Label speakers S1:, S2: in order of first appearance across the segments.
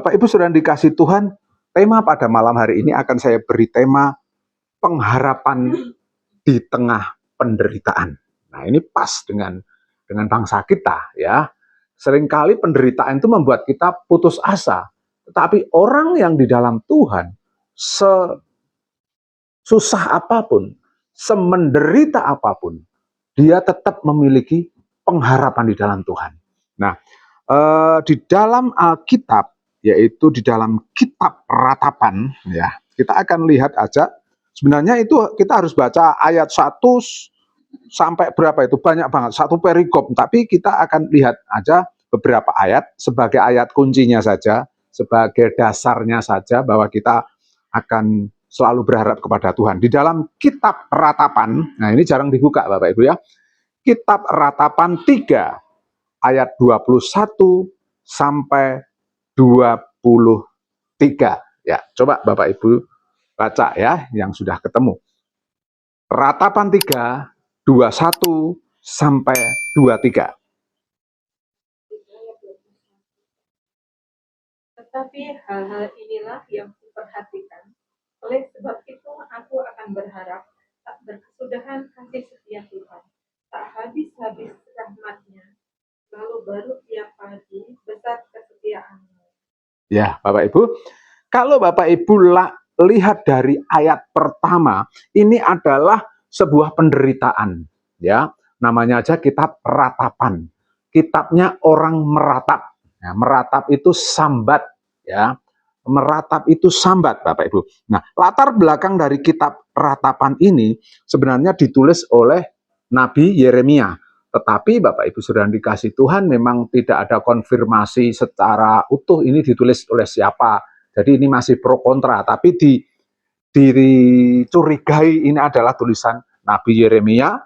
S1: Bapak Ibu sudah dikasih Tuhan, tema pada malam hari ini akan saya beri tema pengharapan di tengah penderitaan. Nah, ini pas dengan bangsa kita ya. Seringkali penderitaan itu membuat kita putus asa. Tetapi orang yang di dalam Tuhan, sesusah apapun, semenderita apapun, dia tetap memiliki pengharapan di dalam Tuhan. Nah, di dalam Alkitab, yaitu di dalam kitab Ratapan, ya, kita akan lihat aja. Sebenarnya itu kita harus baca ayat 1 sampai berapa itu, banyak banget, satu perikop. Tapi kita akan lihat aja beberapa ayat sebagai ayat kuncinya saja, sebagai dasarnya saja bahwa kita akan selalu berharap kepada Tuhan. Di dalam kitab Ratapan, nah ini jarang dibuka Bapak Ibu ya. Kitab Ratapan 3 ayat 21 sampai 23. Ya, coba Bapak Ibu baca ya yang sudah ketemu. Ratapan 3 21 sampai 23.
S2: Tetapi hal-hal inilah yang kuperhatikan. Oleh sebab itu aku akan berharap tak berkesudahan kasih setia Tuhan, tak habis-habis rahmatnya, lalu baru tiap pagi besar kesetiaanmu.
S1: Ya, Bapak Ibu, kalau Bapak Ibu lihat dari ayat pertama, ini adalah sebuah penderitaan, ya. Namanya aja kitab Ratapan. Kitabnya orang meratap. Ya, meratap itu sambat, ya. Meratap itu sambat, Bapak Ibu. Nah, latar belakang dari kitab Ratapan ini sebenarnya ditulis oleh Nabi Yeremia. Tetapi Bapak Ibu sudah dikasih Tuhan, memang tidak ada konfirmasi secara utuh ini ditulis oleh siapa. Jadi ini masih pro kontra, tapi dicurigai ini adalah tulisan Nabi Yeremia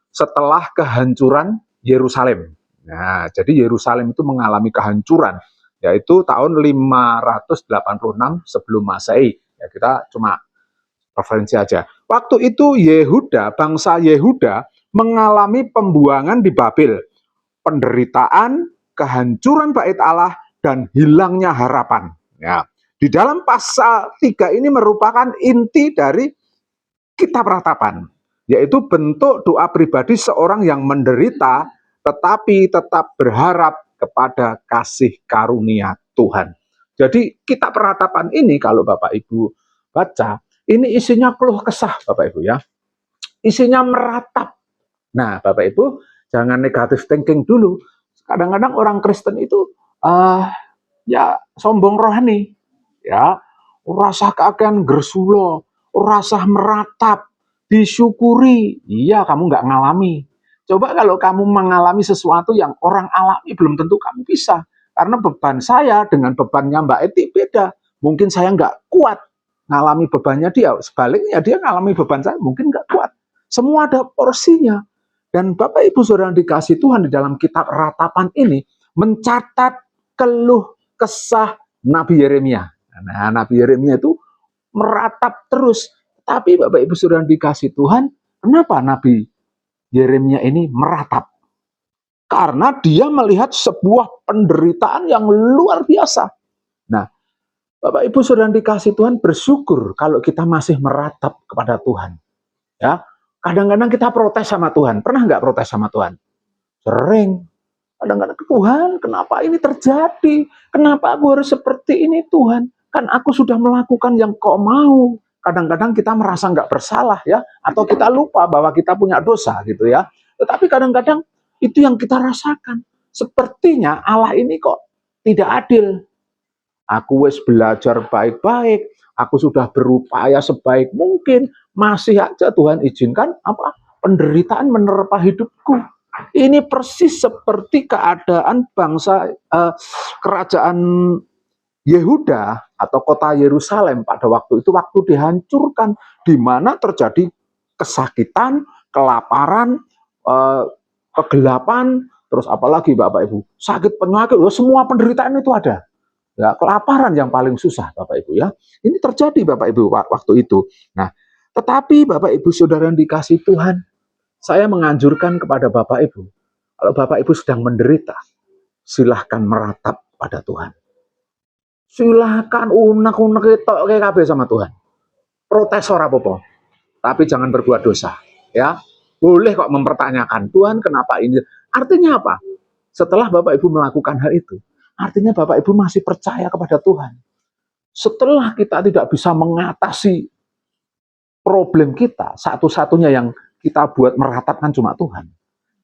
S1: setelah kehancuran Yerusalem. Nah, jadi Yerusalem itu mengalami kehancuran, yaitu tahun 586 sebelum Masehi. Ya, kita cuma referensi aja. Waktu itu Yehuda, bangsa Yehuda mengalami pembuangan di Babel, penderitaan, kehancuran bait Allah, dan hilangnya harapan. Ya. Di dalam pasal 3 ini merupakan inti dari kitab Ratapan, yaitu bentuk doa pribadi seorang yang menderita tetapi tetap berharap kepada kasih karunia Tuhan. Jadi kitab Ratapan ini kalau Bapak Ibu baca, ini isinya keluh kesah Bapak Ibu ya. Isinya meratap. Nah, Bapak Ibu jangan negatif thinking dulu. Kadang-kadang orang Kristen itu ya sombong rohani, ya, rasa keakehan gersulo, rasa meratap, disyukuri. Iya, kamu nggak ngalami. Coba kalau kamu mengalami sesuatu yang orang alami, belum tentu kamu bisa. Karena beban saya dengan bebannya Mbak Eti beda. Mungkin saya nggak kuat ngalami bebannya dia. Sebaliknya dia ngalami beban saya, mungkin nggak kuat. Semua ada porsinya. Dan Bapak Ibu Saudara yang dikasih Tuhan, di dalam kitab Ratapan ini mencatat keluh kesah Nabi Yeremia. Nah, Nabi Yeremia itu meratap terus. Tapi Bapak Ibu Saudara yang dikasih Tuhan, kenapa Nabi Yeremia ini meratap? Karena dia melihat sebuah penderitaan yang luar biasa. Nah, Bapak Ibu Saudara yang dikasih Tuhan, bersyukur kalau kita masih meratap kepada Tuhan. Ya, kadang-kadang kita protes sama Tuhan. Pernah nggak protes sama Tuhan? Sering. Kadang-kadang, Tuhan, kenapa ini terjadi? Kenapa aku harus seperti ini, Tuhan? Kan aku sudah melakukan yang kau mau. Kadang-kadang kita merasa nggak bersalah ya, atau kita lupa bahwa kita punya dosa gitu ya. Tetapi kadang-kadang itu yang kita rasakan. Sepertinya Allah ini kok tidak adil. Aku wis belajar baik-baik, aku sudah berupaya sebaik mungkin, masih aja Tuhan izinkan apa penderitaan menerpa hidupku. Ini persis seperti keadaan bangsa kerajaan Yehuda atau kota Yerusalem pada waktu itu, waktu dihancurkan, di mana terjadi kesakitan, kelaparan, kegelapan, terus apalagi Bapak Ibu, sakit penyakit, semua penderitaan itu ada. Ya, kelaparan yang paling susah Bapak Ibu ya. Ini terjadi Bapak Ibu waktu itu. Nah, tetapi Bapak Ibu Saudara yang dikasih Tuhan, saya menganjurkan kepada Bapak Ibu, kalau Bapak Ibu sedang menderita, silahkan meratap pada Tuhan. Silakan unek-unek tok kabeh sama Tuhan. Protes ora apa-apa, tapi jangan berbuat dosa, ya. Boleh kok mempertanyakan, Tuhan kenapa ini? Artinya apa? Setelah Bapak Ibu melakukan hal itu, artinya Bapak Ibu masih percaya kepada Tuhan. Setelah kita tidak bisa mengatasi problem kita, satu-satunya yang kita buat meratapkan cuma Tuhan.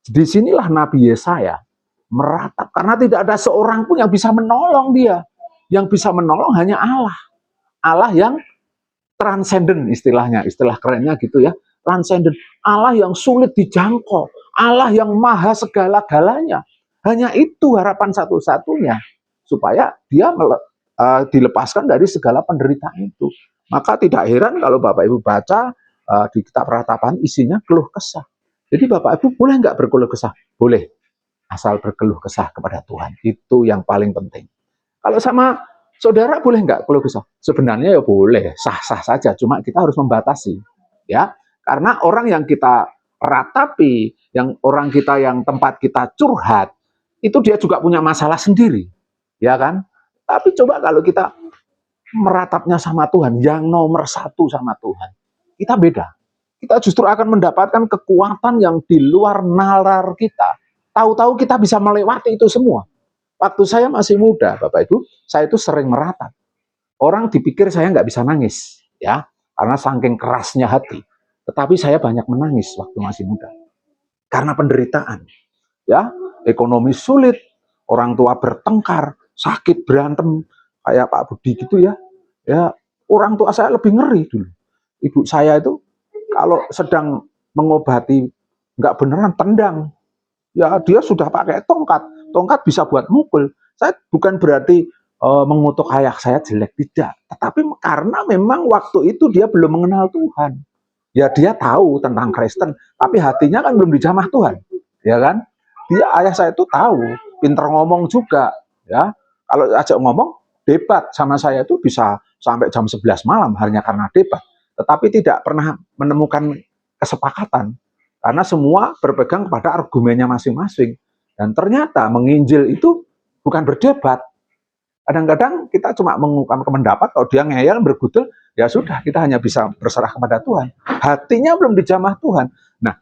S1: Disinilah Nabi Yesaya meratap, karena tidak ada seorang pun yang bisa menolong dia. Yang bisa menolong hanya Allah. Allah yang transenden istilahnya, istilah kerennya gitu ya. Transenden, Allah yang sulit dijangkau, Allah yang maha segala-galanya. Hanya itu harapan satu-satunya supaya dia dilepaskan dari segala penderitaan itu. Maka tidak heran kalau Bapak Ibu baca di kitab ratapan isinya keluh kesah. Jadi Bapak Ibu boleh nggak berkeluh kesah? Boleh, asal berkeluh kesah kepada Tuhan. Itu yang paling penting. Kalau sama saudara boleh nggak keluh kesah? Sebenarnya ya boleh, sah-sah saja. Cuma kita harus membatasi, ya. Karena orang yang kita ratapi, yang orang kita yang tempat kita curhat, itu dia juga punya masalah sendiri, ya kan? Tapi coba kalau kita meratapnya sama Tuhan, yang nomor satu sama Tuhan, kita beda. Kita justru akan mendapatkan kekuatan yang di luar nalar kita. Tahu-tahu kita bisa melewati itu semua. Waktu saya masih muda, Bapak Ibu, saya itu sering meratap. Orang dipikir saya nggak bisa nangis, ya, karena saking kerasnya hati. Tetapi saya banyak menangis waktu masih muda, karena penderitaan, ya, ekonomi sulit, orang tua bertengkar, sakit berantem, kayak Pak Budi gitu ya. Ya, orang tua saya lebih ngeri dulu. Ibu saya itu kalau sedang mengobati nggak beneran tendang, ya dia sudah pakai tongkat. Tongkat bisa buat mukul. Saya bukan berarti mengutuk ayah saya jelek, tidak. Tetapi karena memang waktu itu dia belum mengenal Tuhan. Ya dia tahu tentang Kristen, tapi hatinya kan belum dijamah Tuhan. Ya kan? Dia ayah saya itu tahu, pinter ngomong juga. Ya, kalau ajak ngomong, debat sama saya itu bisa sampai jam 11 malam hanya karena debat. Tetapi tidak pernah menemukan kesepakatan. Karena semua berpegang pada argumennya masing-masing. Dan ternyata menginjil itu bukan berdebat. Kadang-kadang kita cuma mengungkapkan pendapat, kalau dia ngeyel, bergudul, ya sudah, kita hanya bisa berserah kepada Tuhan. Hatinya belum dijamah Tuhan. Nah,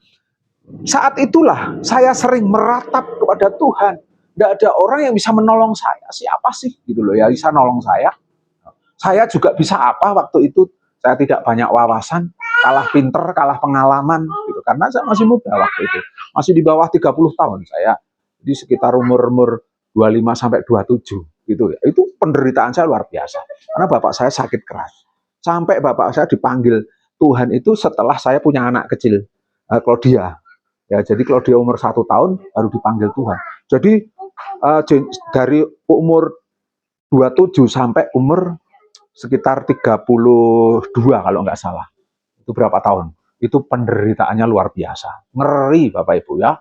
S1: saat itulah saya sering meratap kepada Tuhan. Tidak ada orang yang bisa menolong saya. Siapa sih gitu loh ya bisa nolong saya? Saya juga bisa apa waktu itu? Saya tidak banyak wawasan, kalah pinter, kalah pengalaman gitu. Karena saya masih muda waktu itu. Masih di bawah 30 tahun saya. Di sekitar umur 25 sampai 27 gitu ya. Itu penderitaan saya luar biasa. Karena bapak saya sakit keras. Sampai bapak saya dipanggil Tuhan itu setelah saya punya anak kecil, Claudia. Ya, jadi kalau dia umur 1 tahun baru dipanggil Tuhan. Jadi dari umur 27 sampai umur sekitar 32 kalau nggak salah. Itu berapa tahun? Itu penderitaannya luar biasa. Ngeri Bapak Ibu ya.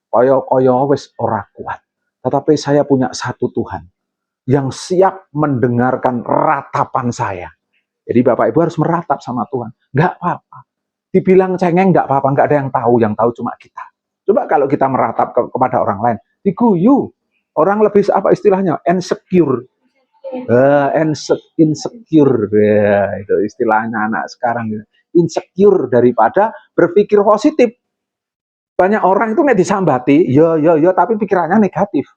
S1: Koyo wis ora kuat. Tetapi saya punya satu Tuhan yang siap mendengarkan ratapan saya. Jadi Bapak Ibu harus meratap sama Tuhan. Nggak apa-apa. Dibilang cengeng nggak apa-apa, nggak ada yang tahu cuma kita. Coba kalau kita meratap kepada orang lain, diguyu. Orang lebih apa istilahnya? Insecure. Insecure. Ya, itu istilahnya anak sekarang. Insecure daripada berpikir positif. Banyak orang itu nggak disambati, ya, tapi pikirannya negatif.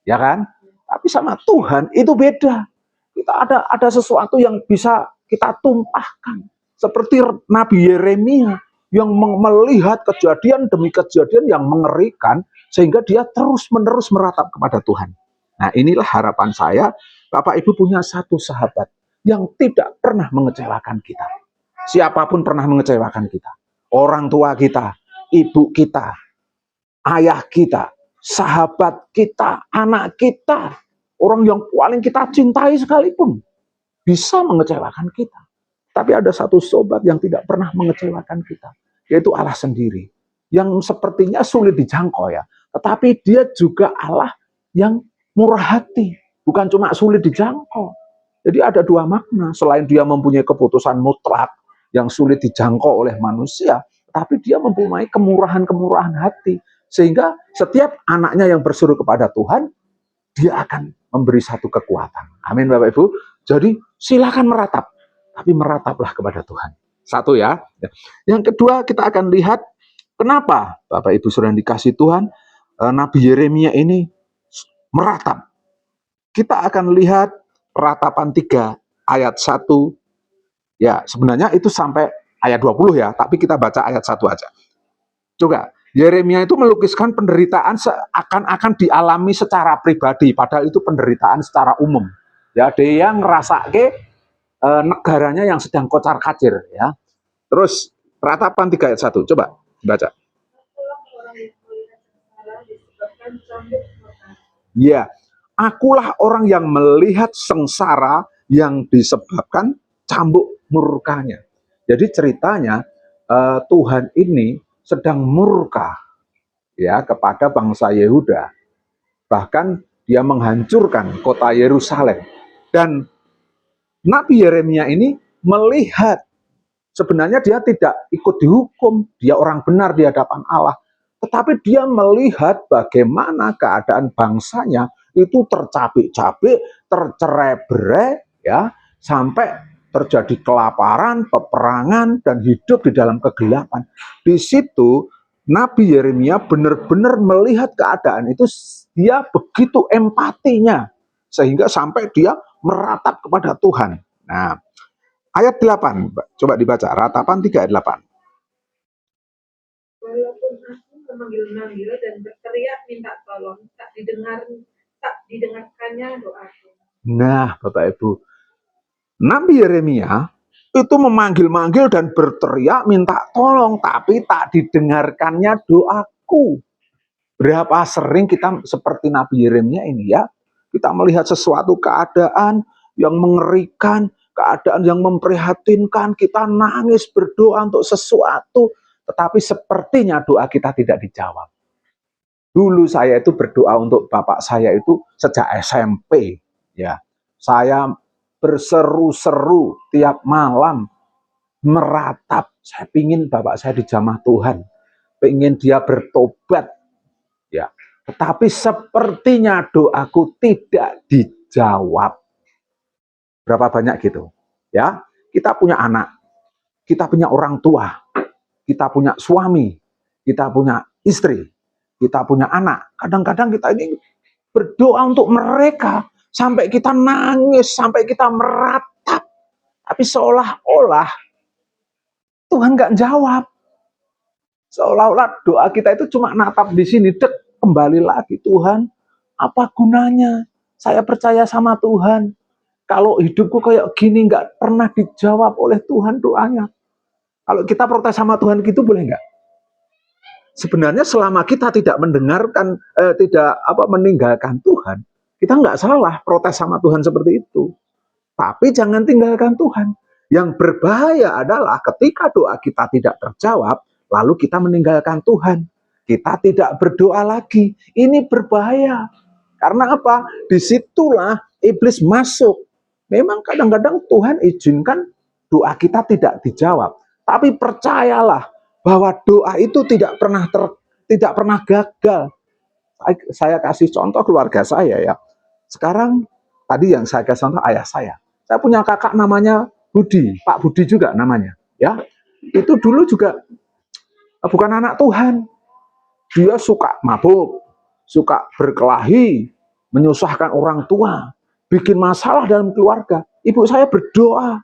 S1: Ya kan? Tapi sama Tuhan itu beda. Kita ada sesuatu yang bisa kita tumpahkan. Seperti Nabi Yeremia yang melihat kejadian demi kejadian yang mengerikan sehingga dia terus-menerus meratap kepada Tuhan. Nah, inilah harapan saya, Bapak Ibu punya satu sahabat yang tidak pernah mengecewakan kita. Siapapun pernah mengecewakan kita. Orang tua kita, ibu kita, ayah kita, sahabat kita, anak kita, orang yang paling kita cintai sekalipun bisa mengecewakan kita. Tapi ada satu sobat yang tidak pernah mengecewakan kita, yaitu Allah sendiri. Yang sepertinya sulit dijangkau ya, tetapi dia juga Allah yang murah hati, bukan cuma sulit dijangkau. Jadi ada dua makna, selain dia mempunyai keputusan mutlak yang sulit dijangkau oleh manusia, tapi dia mempunyai kemurahan-kemurahan hati. Sehingga setiap anaknya yang berseru kepada Tuhan, dia akan memberi satu kekuatan. Amin Bapak Ibu. Jadi silakan meratap, tapi merataplah kepada Tuhan. Satu ya. Yang kedua kita akan lihat kenapa Bapak Ibu Saudara yang dikasih Tuhan, Nabi Yeremia ini meratap. Kita akan lihat ratapan 3 ayat 1. Ya, sebenarnya itu sampai ayat 20 ya, tapi kita baca ayat 1 aja. Coba, Yeremia itu melukiskan penderitaan seakan-akan dialami secara pribadi, padahal itu penderitaan secara umum. Ya, dia ngerasa negaranya yang sedang kocar-kacir ya. Terus ratapan 3 ayat 1, coba baca. Ya, akulah orang yang melihat sengsara yang disebabkan cambuk murkanya. Jadi ceritanya Tuhan ini sedang murka ya kepada bangsa Yehuda. Bahkan dia menghancurkan kota Yerusalem. Dan Nabi Yeremia ini melihat sebenarnya dia tidak ikut dihukum, dia orang benar di hadapan Allah. Tetapi dia melihat bagaimana keadaan bangsanya itu tercabik-cabik, tercerai-berai, ya, sampai terjadi kelaparan, peperangan, dan hidup di dalam kegelapan. Di situ Nabi Yeremia benar-benar melihat keadaan itu, dia begitu empatinya, sehingga sampai dia meratap kepada Tuhan. Nah, ayat 8, coba dibaca, ratapan 3 ayat 8.
S2: Walaupun aku memanggil-manggil dan berteriak minta tolong, tak didengarkannya doaku.
S1: Nah, Bapak Ibu, Nabi Yeremia itu memanggil-manggil dan berteriak minta tolong, tapi tak didengarkannya doaku. Berapa sering kita seperti Nabi Yeremia ini ya, kita melihat sesuatu keadaan yang mengerikan, keadaan yang memprihatinkan, kita nangis berdoa untuk sesuatu, tetapi sepertinya doa kita tidak dijawab. Dulu saya itu berdoa untuk bapak saya itu sejak SMP, ya. Saya berseru-seru tiap malam, meratap. Saya pingin bapak saya dijamah Tuhan, pingin dia bertobat, ya. Tetapi sepertinya doaku tidak dijawab. Berapa banyak gitu, ya? Kita punya anak, kita punya orang tua, kita punya suami, kita punya istri, kita punya anak. Kadang-kadang kita ini berdoa untuk mereka sampai kita nangis, sampai kita meratap, tapi seolah-olah Tuhan nggak jawab. Seolah-olah doa kita itu cuma natap di sini, dek, kembali lagi. Tuhan, apa gunanya? Saya percaya sama Tuhan. Kalau hidupku kayak gini nggak pernah dijawab oleh Tuhan doanya. Kalau kita protes sama Tuhan gitu boleh nggak? Sebenarnya selama kita tidak mendengarkan, tidak meninggalkan Tuhan, kita nggak salah protes sama Tuhan seperti itu. Tapi jangan tinggalkan Tuhan. Yang berbahaya adalah ketika doa kita tidak terjawab, lalu kita meninggalkan Tuhan. Kita tidak berdoa lagi. Ini berbahaya. Karena apa? Disitulah iblis masuk. Memang kadang-kadang Tuhan izinkan doa kita tidak dijawab. Tapi percayalah bahwa doa itu tidak pernah gagal. Saya kasih contoh keluarga saya ya. Sekarang tadi yang saya kasih contoh ayah saya. Saya punya kakak namanya Budi, Pak Budi juga namanya, ya. Itu dulu juga bukan anak Tuhan. Dia suka mabuk, suka berkelahi, menyusahkan orang tua, bikin masalah dalam keluarga. Ibu saya berdoa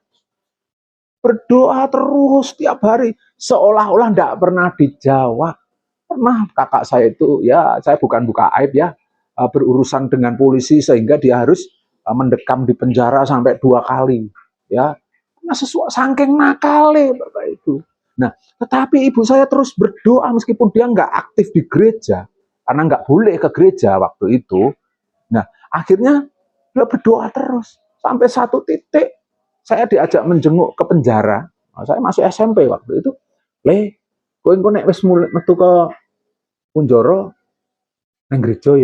S1: terus tiap hari, seolah-olah tidak pernah dijawab. Pernah kakak saya itu, ya saya bukan buka aib ya, berurusan dengan polisi sehingga dia harus mendekam di penjara sampai 2 kali, ya. Karena sesuatu saking nakale Bapak Ibu. Nah, tetapi ibu saya terus berdoa meskipun dia nggak aktif di gereja, karena nggak boleh ke gereja waktu itu. Nah, akhirnya dia berdoa terus sampai satu titik saya diajak menjenguk ke penjara. Nah, saya masih SMP waktu itu. Kowe engko nek wis metu ke Kunjoro nang gereja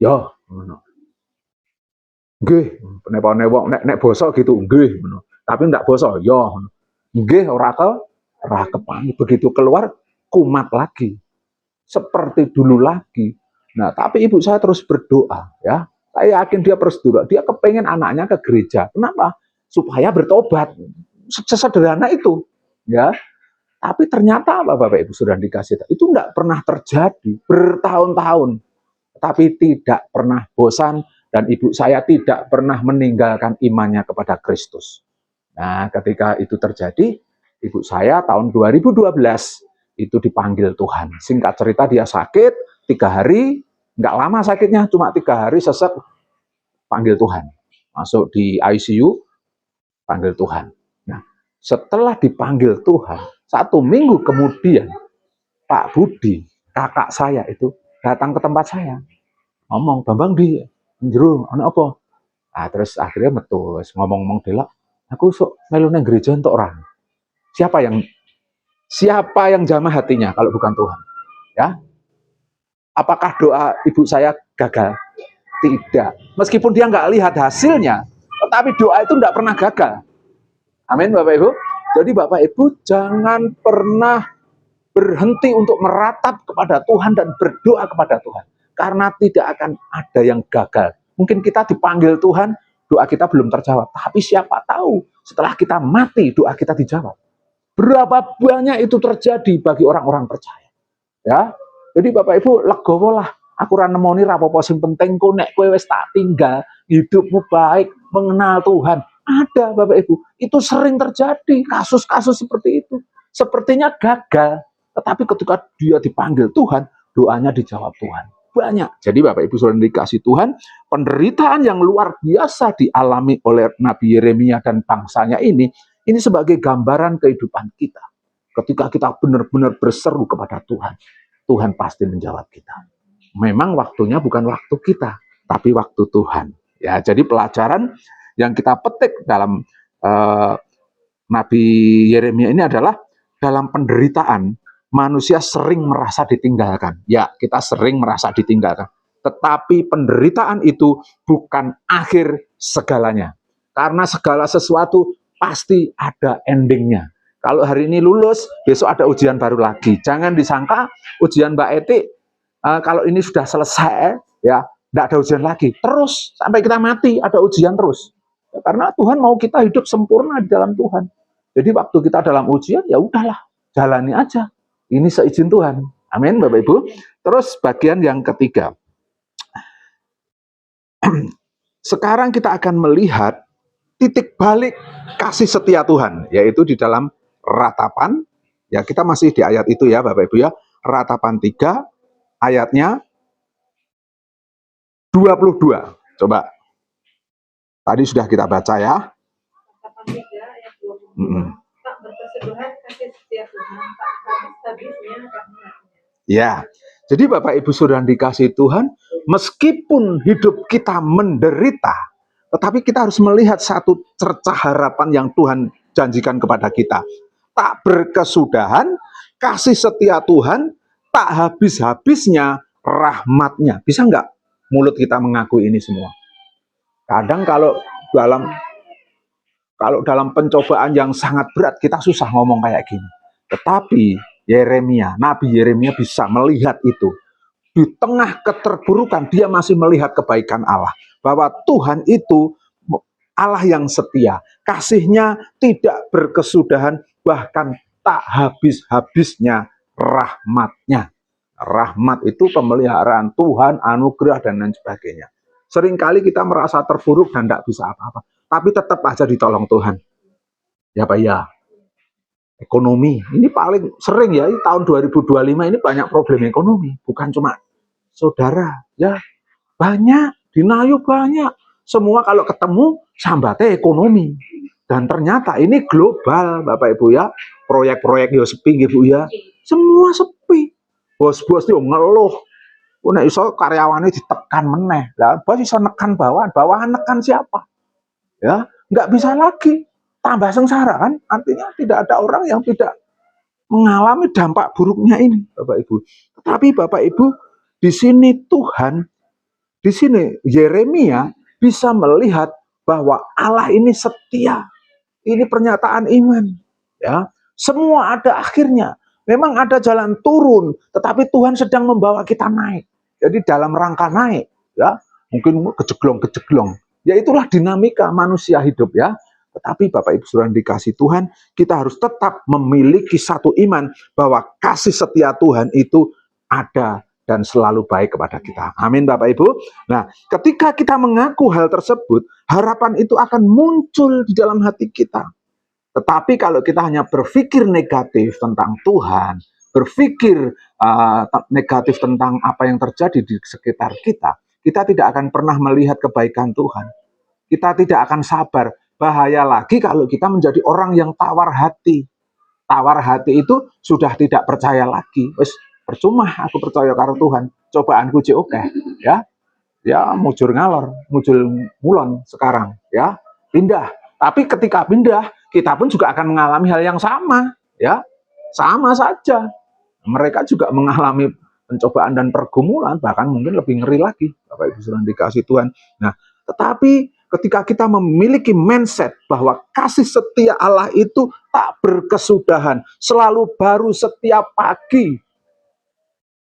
S1: ya ngono. Nggih, newok nek basa gitu nggih ngono. Tapi ndak basa ya ngono. Nggih ora kepangi. Begitu keluar kumat lagi. Seperti dulu lagi. Nah, tapi ibu saya terus berdoa ya. Saya yakin dia prosedur. Dia kepengen anaknya ke gereja. Kenapa? Supaya bertobat. Sesederhana itu. Ya. Tapi ternyata apa Bapak Ibu sudah dikasih? Itu enggak pernah terjadi bertahun-tahun. Tapi tidak pernah bosan dan ibu saya tidak pernah meninggalkan imannya kepada Kristus. Nah, ketika itu terjadi, ibu saya tahun 2012 itu dipanggil Tuhan. Singkat cerita dia sakit 3 hari, nggak lama sakitnya, cuma 3 hari sesek, panggil Tuhan. Masuk di ICU, panggil Tuhan. Nah, setelah dipanggil Tuhan, 1 minggu kemudian, Pak Budi, kakak saya itu datang ke tempat saya, ngomong, Bambang di jero, anak apa? Nah, terus akhirnya metu, ngomong-ngomong delok, aku sok melu nang gereja untuk orang. Siapa yang jamah hatinya kalau bukan Tuhan? Ya, apakah doa ibu saya gagal? Tidak. Meskipun dia nggak lihat hasilnya, tetapi doa itu nggak pernah gagal. Amin, Bapak Ibu. Jadi Bapak Ibu jangan pernah berhenti untuk meratap kepada Tuhan dan berdoa kepada Tuhan. Karena tidak akan ada yang gagal. Mungkin kita dipanggil Tuhan, doa kita belum terjawab. Tapi siapa tahu setelah kita mati, doa kita dijawab. Berapa banyak itu terjadi bagi orang-orang percaya. Ya, jadi Bapak Ibu legowo lah. Aku ora nemoni rapopo sing penting ku nek kowe wis tak tinggal, hidupmu baik, mengenal Tuhan. Ada Bapak Ibu, itu sering terjadi kasus-kasus seperti itu. Sepertinya gagal, tetapi ketika dia dipanggil Tuhan, doanya dijawab Tuhan. Banyak. Jadi Bapak Ibu sudah dikasih Tuhan, penderitaan yang luar biasa dialami oleh Nabi Yeremia dan bangsanya ini sebagai gambaran kehidupan kita. Ketika kita benar-benar berseru kepada Tuhan, Tuhan pasti menjawab kita. Memang waktunya bukan waktu kita, tapi waktu Tuhan. Ya, jadi pelajaran yang kita petik dalam Nabi Yeremia ini adalah dalam penderitaan manusia sering merasa ditinggalkan. Ya, kita sering merasa ditinggalkan. Tetapi penderitaan itu bukan akhir segalanya. Karena segala sesuatu pasti ada endingnya. Kalau hari ini lulus, besok ada ujian baru lagi. Jangan disangka ujian Mbak Eti, kalau ini sudah selesai, ya tidak ada ujian lagi. Terus sampai kita mati ada ujian terus. Ya, karena Tuhan mau kita hidup sempurna di dalam Tuhan. Jadi waktu kita dalam ujian, ya udahlah, jalani aja. Ini seizin Tuhan. Amin, Bapak Ibu. Terus bagian yang ketiga. Sekarang kita akan melihat titik balik kasih setia Tuhan, yaitu di dalam Ratapan. Ya, kita masih di ayat itu ya, Bapak Ibu ya. Ratapan 3, ayatnya 22. Coba. Tadi sudah kita baca ya.
S2: Ratapan 3 ayat 22. Tak berkesudahan kasih setia Tuhan, tak habis-habisnya rahmatnya.
S1: Ya. Jadi Bapak Ibu sudah dikasih Tuhan, meskipun hidup kita menderita, tetapi kita harus melihat satu cercah harapan yang Tuhan janjikan kepada kita. Tak berkesudahan, kasih setia Tuhan, tak habis-habisnya rahmatnya. Bisa nggak mulut kita mengakui ini semua? Kadang kalau dalam pencobaan yang sangat berat, kita susah ngomong kayak gini. Tetapi Nabi Yeremia bisa melihat itu. Di tengah keterburukan, dia masih melihat kebaikan Allah. Bahwa Tuhan itu Allah yang setia. Kasihnya tidak berkesudahan, bahkan tak habis-habisnya rahmatnya. Rahmat itu pemeliharaan Tuhan, anugerah, dan lain sebagainya. Seringkali kita merasa terpuruk dan tidak bisa apa-apa. Tapi tetap aja ditolong Tuhan. Ya Pak ya. Ekonomi, ini paling sering ya, tahun 2025 ini banyak problem ekonomi. Bukan cuma saudara, ya banyak, dinayu banyak. Semua kalau ketemu, sambatnya ekonomi. Dan ternyata ini global, Bapak Ibu ya. Proyek-proyek ya sepi, Ibu ya. Semua sepi. Bos-bos itu ngeluh. Nek iso karyawannya ditekan meneh. Lah, bos iso nekan bawahan nekan siapa? Ya, nggak bisa lagi. Tambah sengsara kan? Artinya tidak ada orang yang tidak mengalami dampak buruknya ini, Bapak Ibu. Tetapi Bapak Ibu, di sini Tuhan, di sini Yeremia bisa melihat bahwa Allah ini setia. Ini pernyataan iman. Ya, semua ada akhirnya. Memang ada jalan turun, tetapi Tuhan sedang membawa kita naik. Jadi dalam rangka naik, ya, mungkin kejeglong-kejeglong. Ya itulah dinamika manusia hidup ya. Tetapi Bapak Ibu Saudara dikasih Tuhan, kita harus tetap memiliki satu iman bahwa kasih setia Tuhan itu ada dan selalu baik kepada kita. Amin Bapak Ibu. Nah, ketika kita mengaku hal tersebut, harapan itu akan muncul di dalam hati kita. Tetapi kalau kita hanya berpikir negatif tentang Tuhan, berpikir negatif tentang apa yang terjadi di sekitar kita, kita tidak akan pernah melihat kebaikan Tuhan. Kita tidak akan sabar. Bahaya lagi kalau kita menjadi orang yang tawar hati. Tawar hati itu sudah tidak percaya lagi. Wes percuma aku percaya karo Tuhan. Cobaanku cek oke, ya. Ya mujur ngalor, mujur mulon sekarang, ya. Pindah. Tapi ketika pindah, kita pun juga akan mengalami hal yang sama, ya. Sama saja. Mereka juga mengalami pencobaan dan pergumulan, bahkan mungkin lebih ngeri lagi, Bapak Ibu Saudara dikasih Tuhan. Nah, tetapi ketika kita memiliki mindset bahwa kasih setia Allah itu tak berkesudahan, selalu baru setiap pagi,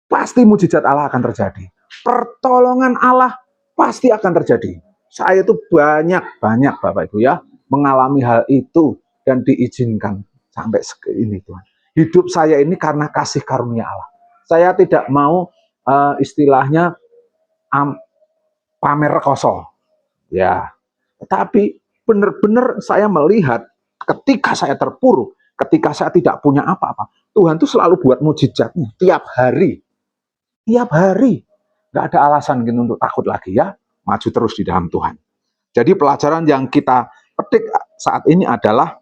S1: pasti mujizat Allah akan terjadi. Pertolongan Allah pasti akan terjadi. Saya itu banyak Bapak Ibu ya, mengalami hal itu dan diizinkan sampai ini Tuhan. Hidup saya ini karena kasih karunia Allah. Saya tidak mau istilahnya pamer rekoso. Ya, tetapi benar-benar saya melihat ketika saya terpuruk, ketika saya tidak punya apa-apa, Tuhan tuh selalu buat mujizatnya tiap hari. Tiap hari. Nggak ada alasan gitu untuk takut lagi ya. Maju terus di dalam Tuhan. Jadi pelajaran yang kita petik saat ini adalah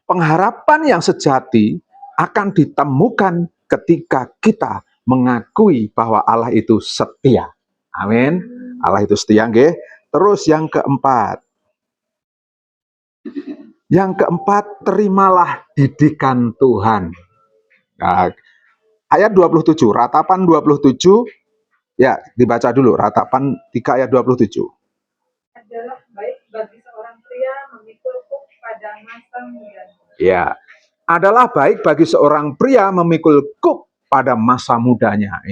S1: pengharapan yang sejati akan ditemukan ketika kita mengakui bahwa Allah itu setia. Amin. Allah itu setia, nggih. Terus yang keempat. Yang keempat, terimalah didikan Tuhan. Nah, ayat 27, ratapan 27, ya dibaca dulu, ratapan 3 ayat 27.
S2: Adalah baik bagi seorang pria memikul kuk pada masa mudanya.
S1: Ya, adalah baik bagi seorang pria memikul kuk pada masa mudanya.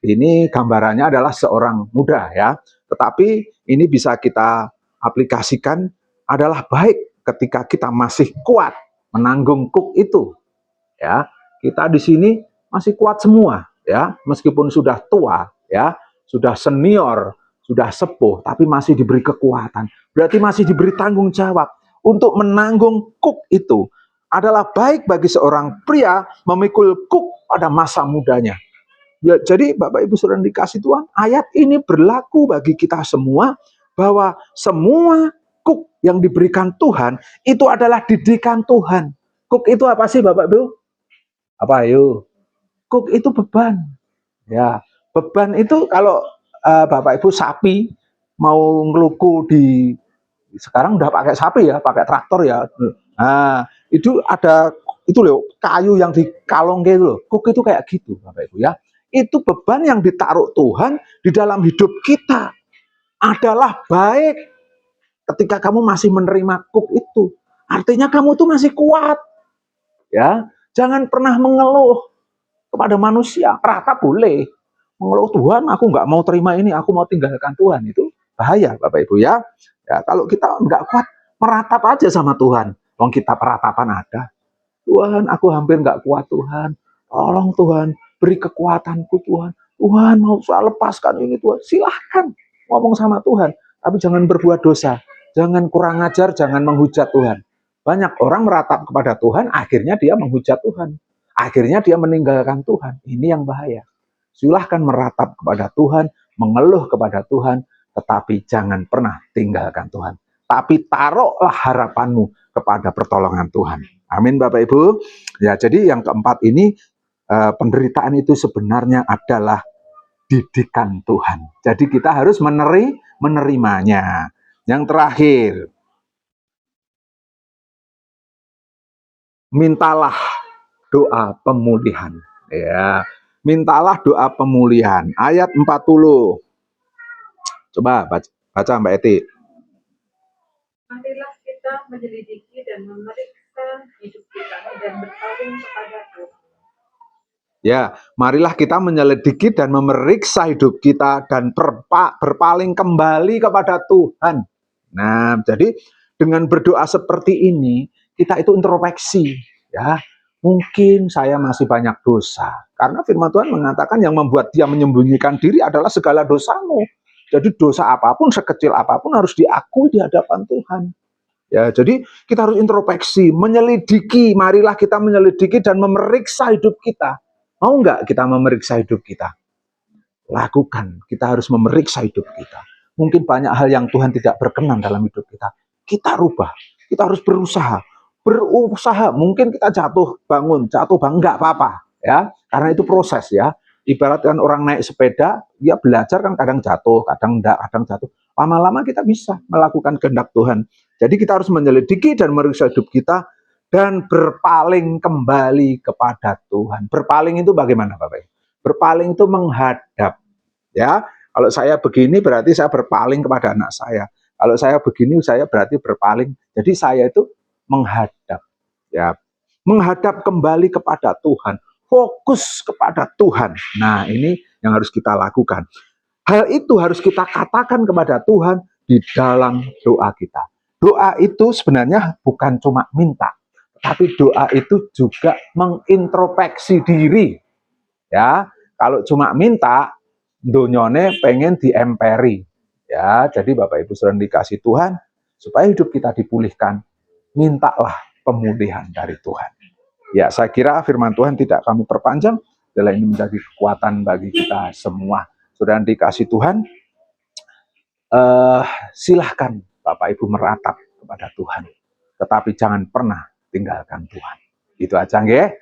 S1: Ini gambarannya adalah seorang muda ya. Tetapi ini bisa kita aplikasikan adalah baik ketika kita masih kuat menanggung kuk itu. Ya, kita di sini masih kuat semua ya, meskipun sudah tua ya, sudah senior, sudah sepuh, tapi masih diberi kekuatan. Berarti masih diberi tanggung jawab untuk menanggung kuk itu. Adalah baik bagi seorang pria memikul kuk pada masa mudanya. Ya, jadi Bapak Ibu Saudara dikasih Tuhan, ayat ini berlaku bagi kita semua bahwa semua kuk yang diberikan Tuhan itu adalah didikan Tuhan. Kuk itu apa sih Bapak Ibu? Apa ayo? Kuk itu beban. Ya, beban itu kalau Bapak Ibu sapi mau ngeluku di sekarang udah pakai sapi ya, pakai traktor ya. Nah, itu ada itu loh kayu yang dikalong gitu loh. Kuk itu kayak gitu Bapak Ibu ya. Itu beban yang ditaruh Tuhan di dalam hidup kita. Adalah baik ketika kamu masih menerima kuk itu. Artinya kamu tuh masih kuat. Ya, jangan pernah mengeluh kepada manusia. Rata boleh. Mengeluh Tuhan, aku nggak mau terima ini, aku mau tinggalkan Tuhan. Itu bahaya Bapak Ibu ya. Ya, kalau kita nggak kuat, meratap aja sama Tuhan. Wong kita peratapan ada. Tuhan, aku hampir nggak kuat Tuhan. Tolong Tuhan, beri kekuatanku Tuhan. Tuhan, mau saya lepaskan ini Tuhan. Silahkan ngomong sama Tuhan. Tapi jangan berbuat dosa. Jangan kurang ajar, jangan menghujat Tuhan. Banyak orang meratap kepada Tuhan, akhirnya dia menghujat Tuhan. Akhirnya dia meninggalkan Tuhan. Ini yang bahaya. Silahkan meratap kepada Tuhan, mengeluh kepada Tuhan, tetapi jangan pernah tinggalkan Tuhan. Tapi taruhlah harapanmu kepada pertolongan Tuhan. Amin Bapak Ibu. Ya, jadi yang keempat ini penderitaan itu sebenarnya adalah didikan Tuhan. Jadi kita harus menerimanya. Yang terakhir, mintalah doa pemulihan. Ya, mintalah doa pemulihan. Ayat 40. Coba baca Mbak Eti.
S2: Marilah kita menyelidiki dan memeriksa hidup kita dan berpaling kepada Tuhan.
S1: Ya, marilah kita menyelidiki dan memeriksa hidup kita dan berpaling kembali kepada Tuhan. Nah, jadi dengan berdoa seperti ini, kita itu introspeksi, ya. Mungkin saya masih banyak dosa. Karena firman Tuhan mengatakan yang membuat dia menyembunyikan diri adalah segala dosamu. Jadi dosa apapun, sekecil apapun harus diakui di hadapan Tuhan. Ya, jadi kita harus introspeksi, menyelidiki. Marilah kita menyelidiki dan memeriksa hidup kita. Mau nggak kita memeriksa hidup kita? Lakukan. Kita harus memeriksa hidup kita. Mungkin banyak hal yang Tuhan tidak berkenan dalam hidup kita. Kita rubah. Kita harus berusaha. Berusaha. Mungkin kita jatuh bangun, nggak apa-apa, ya. Karena itu proses, ya. Ibaratkan orang naik sepeda, dia belajar kan kadang jatuh, kadang enggak, kadang jatuh. Lama-lama kita bisa melakukan kehendak Tuhan. Jadi kita harus menyelidiki dan memeriksa hidup kita dan berpaling kembali kepada Tuhan. Berpaling itu bagaimana, Bapak? Berpaling itu menghadap, ya. Kalau saya begini berarti saya berpaling kepada anak saya. Kalau saya begini saya berarti berpaling. Jadi saya itu menghadap, ya. Menghadap kembali kepada Tuhan. Fokus kepada Tuhan. Nah, ini yang harus kita lakukan. Hal itu harus kita katakan kepada Tuhan di dalam doa kita. Doa itu sebenarnya bukan cuma minta, tapi doa itu juga mengintrospeksi diri. Ya, kalau cuma minta, donyone pengen diemperi. Ya, jadi Bapak Ibu saudara dikasih Tuhan, supaya hidup kita dipulihkan, mintalah pemulihan dari Tuhan. Ya, saya kira firman Tuhan tidak kami perpanjang, adalah ini menjadi kekuatan bagi kita semua. Saudara dikasih Tuhan, silahkan Bapak Ibu meratap kepada Tuhan, tetapi jangan pernah tinggalkan Tuhan. Itu aja, nggih.